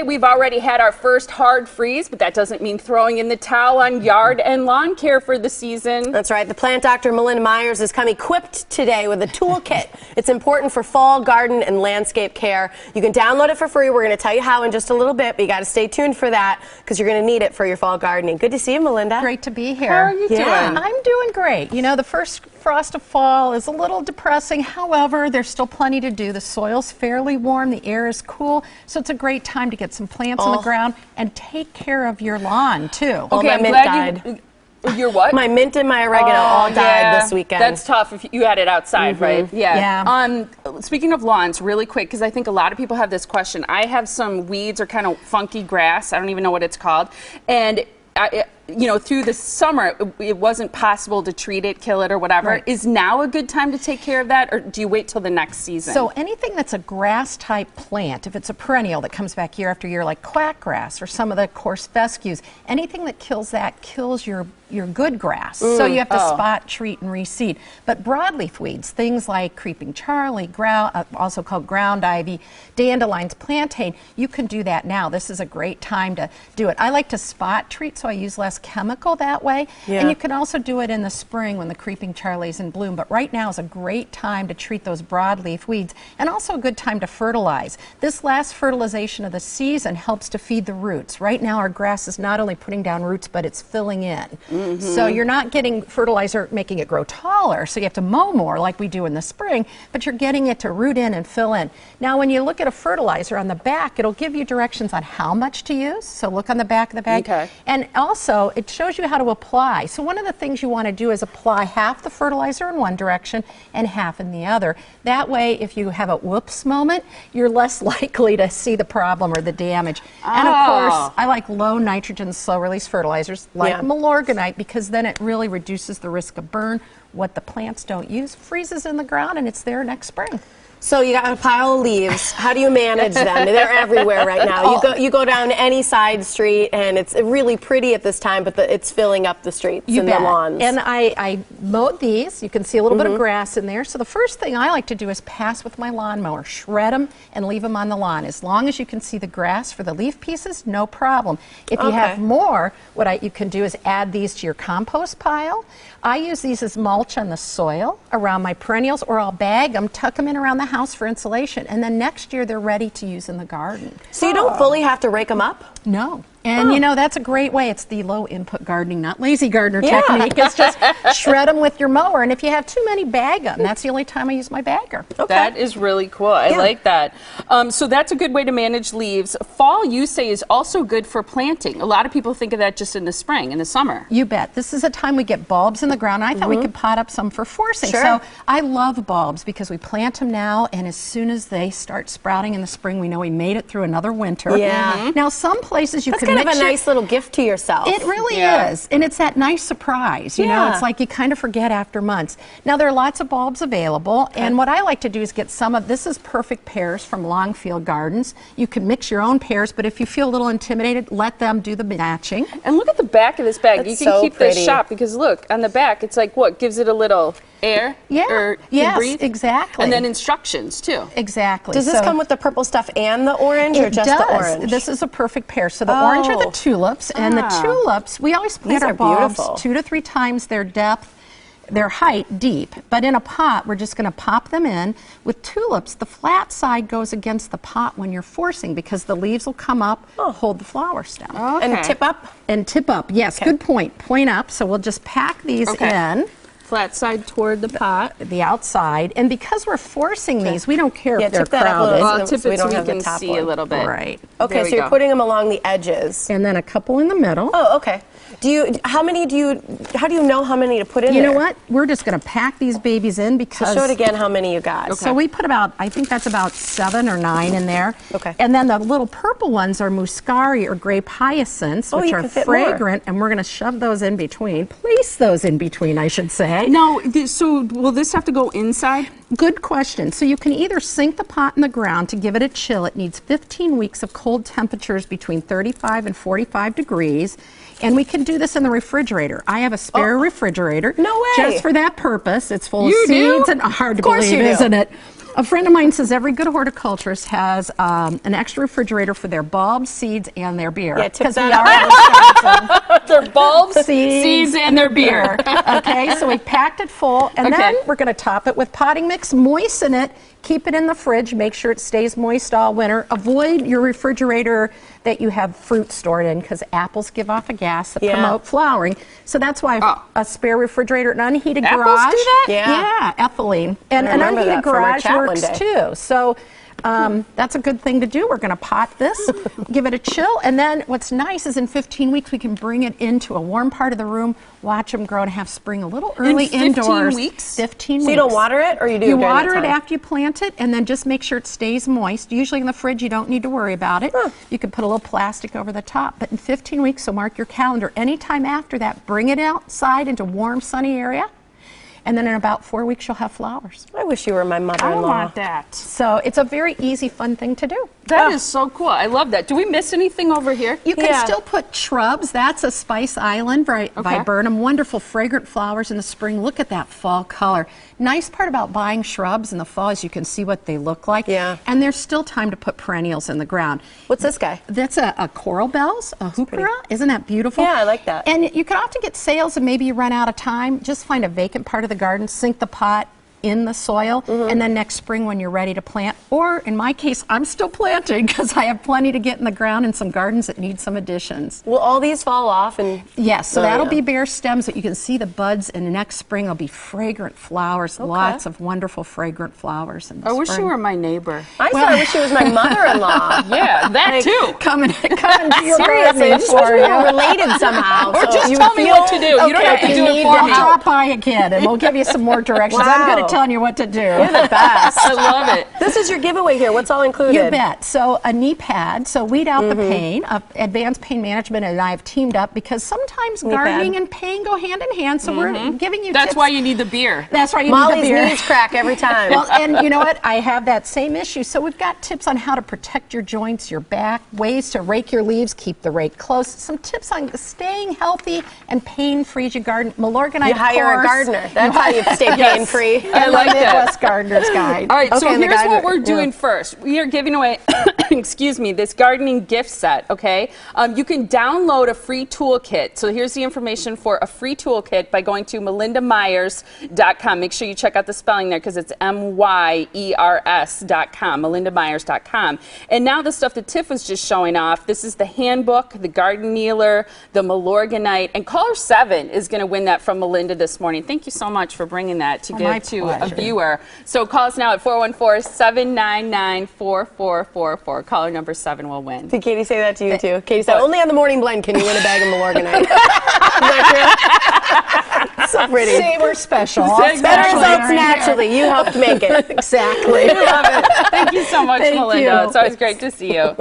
We've already had our first hard freeze, but that doesn't mean throwing in the towel on yard and lawn care for the season. That's right. The plant doctor Melinda Myers has come equipped today with a toolkit. It's important for fall garden and landscape care. You can download it for free. We're going to tell you how in just a little bit, but you got to stay tuned for that because you're going to need it for your fall gardening. Good to see you, Melinda. Great to be here. How are you doing? I'm doing great. You know, the first frost of fall is a little depressing. However, there's still plenty to do. The soil's fairly warm, the air is cool, so it's a great time to get some plants on the ground and take care of your lawn too. Okay, my mint died. Your what? My mint and my oregano all died this weekend. That's tough if you had it outside, right? Yeah. Speaking of lawns, really quick, because I think a lot of people have this question. I have some weeds or kind of funky grass. I don't even know what it's called. And you know, through the summer, it wasn't possible to treat it, kill it, or whatever. Right. Is now a good time to take care of that, or do you wait till the next season? So anything that's a grass-type plant, if it's a perennial that comes back year after year, like quackgrass or some of the coarse fescues, anything that kills that kills your good grass. So you have to spot, treat, and reseed. But broadleaf weeds, things like creeping Charlie, also called ground ivy, dandelions, plantain, you can do that now. This is a great time to do it. I like to spot treat, so I use less chemical that way. And you can also do it in the spring when the creeping Charlie's in bloom. But right now is a great time to treat those broadleaf weeds, and also a good time to fertilize. This last fertilization of the season helps to feed the roots. Right now our grass is not only putting down roots, but it's filling in. So you're not getting fertilizer making it grow taller, so you have to mow more like we do in the spring, but you're getting it to root in and fill in. Now when you look at a fertilizer on the back, it'll give you directions on how much to use. So look on the back of the bag. And also it shows you how to apply. So one of the things you want to do is apply half the fertilizer in one direction and half in the other. That way if you have a whoops moment, you're less likely to see the problem or the damage. And of course, I like low nitrogen, slow release fertilizers like Milorganite, because then it really reduces the risk of burn. What the plants don't use freezes in the ground and it's there next spring. So you got a pile of leaves. How do you manage them? They're everywhere right now. You go down any side street and it's really pretty at this time, but it's filling up the streets and the lawns. And I mowed these. You can see a little bit of grass in there. So the first thing I like to do is pass with my lawnmower, shred them and leave them on the lawn. As long as you can see the grass for the leaf pieces, no problem. If you have more, what you can do is add these to your compost pile. I use these as mulch on the soil around my perennials, or I'll bag them, tuck them in around the house for insulation, and then next year they're ready to use in the garden. So you don't fully have to rake them up? No. And you know, that's a great way. It's the low input gardening, not lazy gardener technique. It's just shred them with your mower, and if you have too many, bag them. That's the only time I use my bagger. That is really cool. I like that. So that's a good way to manage leaves. Fall, you say, is also good for planting. A lot of people think of that just in the spring, in the summer. You bet. This is a time we get bulbs in the ground. I thought we could pot up some for forcing. So I love bulbs because we plant them now, and as soon as they start sprouting in the spring, we know we made it through another winter. Now some places you can kind of a nice little gift to yourself. It really is. And it's that nice surprise. You know, it's like you kind of forget after months. Now there are lots of bulbs available, and what I like to do is get some of, this is perfect pears from Longfield Gardens. You can mix your own pears, but if you feel a little intimidated, let them do the matching. And look at the back of this bag. You can keep this shop because look, on the back, it's like what? Gives it a little air? Or breathe? Exactly. And then instructions too. Exactly. Does this come with the purple stuff and the orange, or just the orange? This is a perfect pair. So the orange are the tulips, and the tulips, we always plant our bulbs 2 to 3 times their depth, their height deep, but in a pot we're just going to pop them in. With tulips, the flat side goes against the pot when you're forcing, because the leaves will come up, hold the flowers down. And tip up? And tip up, yes, good point. Point up, so we'll just pack these in. Flat side toward the pot. The outside. And because we're forcing these, we don't care if they're crowded. I'll tip it so we can see a little bit. Right. Okay, so you're putting them along the edges. And then a couple in the middle. Oh, okay. How do you know how many to put in there? You know what? We're just going to pack these babies in because... So show it again how many you got. So we put about, I think that's about 7 or 9 in there. Okay. And then the little purple ones are muscari or grape hyacinths, which are fragrant, and we're going to shove those in between. Place those in between, I should say. Now, so will this have to go inside? Good question. So you can either sink the pot in the ground to give it a chill. It needs 15 weeks of cold temperatures between 35 and 45 degrees. And we can do this in the refrigerator. I have a spare refrigerator. No way. Just for that purpose. It's full of seeds and hard to believe, isn't it? A friend of mine says every good horticulturist has an extra refrigerator for their bulbs, seeds, and their beer. Yeah, tip Because we that are in Wisconsin. Their bulbs, seeds, and their beer. Okay, so we packed it full, and then we're going to top it with potting mix, moisten it, keep it in the fridge, make sure it stays moist all winter. Avoid your refrigerator that you have fruit stored in, because apples give off a gas that promote flowering. So that's why a spare refrigerator, an unheated Apples garage. do that? Yeah, ethylene. And an unheated garage works too. So that's a good thing to do. We're going to pot this, give it a chill, and then what's nice is in 15 weeks we can bring it into a warm part of the room, watch them grow and have spring a little early indoors. 15 weeks? 15 weeks. So you don't water it, or you do? You water it after you plant it, and then just make sure it stays moist. Usually in the fridge, you don't need to worry about it. You can put a little plastic over the top. But in 15 weeks, so mark your calendar. Anytime after that, bring it outside into warm, sunny area. And then in about 4 weeks, you'll have flowers. I wish you were my mother-in-law. I want that. So it's a very easy, fun thing to do. That is so cool. I love that. Do we miss anything over here? You can still put shrubs. That's a Spice Island viburnum. Wonderful fragrant flowers in the spring. Look at that fall color. Nice part about buying shrubs in the fall is you can see what they look like. Yeah. And there's still time to put perennials in the ground. What's this guy? That's a coral bells, a heuchera. Isn't that beautiful? Yeah, I like that. And you can often get sales and maybe you run out of time. Just find a vacant part of the garden, sink the pot in the soil, and then next spring when you're ready to plant, or in my case, I'm still planting because I have plenty to get in the ground and some gardens that need some additions. Will all these fall off? And yes, so that'll be bare stems, but you can see the buds, and next spring there'll be fragrant flowers, lots of wonderful fragrant flowers in the I wish spring. you were my neighbor. I wish she was my mother-in-law. Yeah, that too. Come and do your Seriously, I gardening just wish for we you. were related somehow. Or so just you tell me what to do. You don't have to do it for me. Drop by again, and we'll give you some more directions. I'm good at telling you what to do. You're the best. I love it. This is your giveaway here. What's all included? You bet. So a knee pad, so weed out the pain. Advanced Pain Management and I have teamed up because sometimes gardening and pain go hand in hand, so we're giving you That's tips. why you need the beer. That's why you Molly's need the beer. knees crack every time. Well, and you know what? I have that same issue. So we've got tips on how to protect your joints, your back, ways to rake your leaves, keep the rake close, some tips on staying healthy and pain-free as you garden. Malorganite, you hire a gardener. That's how you stay pain-free. I like that. Midwest Gardener's Guide. All right, so Okay, here's what we're doing first. We are giving away, excuse me, this gardening gift set, okay? You can download a free toolkit. So here's the information for a free toolkit by going to melindamyers.com. Make sure you check out the spelling there because it's MYERS.com, melindamyers.com. And now the stuff that Tiff was just showing off, this is the handbook, the garden kneeler, the Malorganite, and caller 7 is going to win that from Melinda this morning. Thank you so much for bringing that to give to a viewer. So call us now at 414-799-4444. Caller number 7 will win. Did Katie say that to you too? Katie said, only on the morning blend can you win a bag of Malorganite. Is that true? So pretty. See, we're special. Better results naturally. You helped make it. Exactly. I love it. Thank you so much, Thank Melinda. you. It's always great to see you.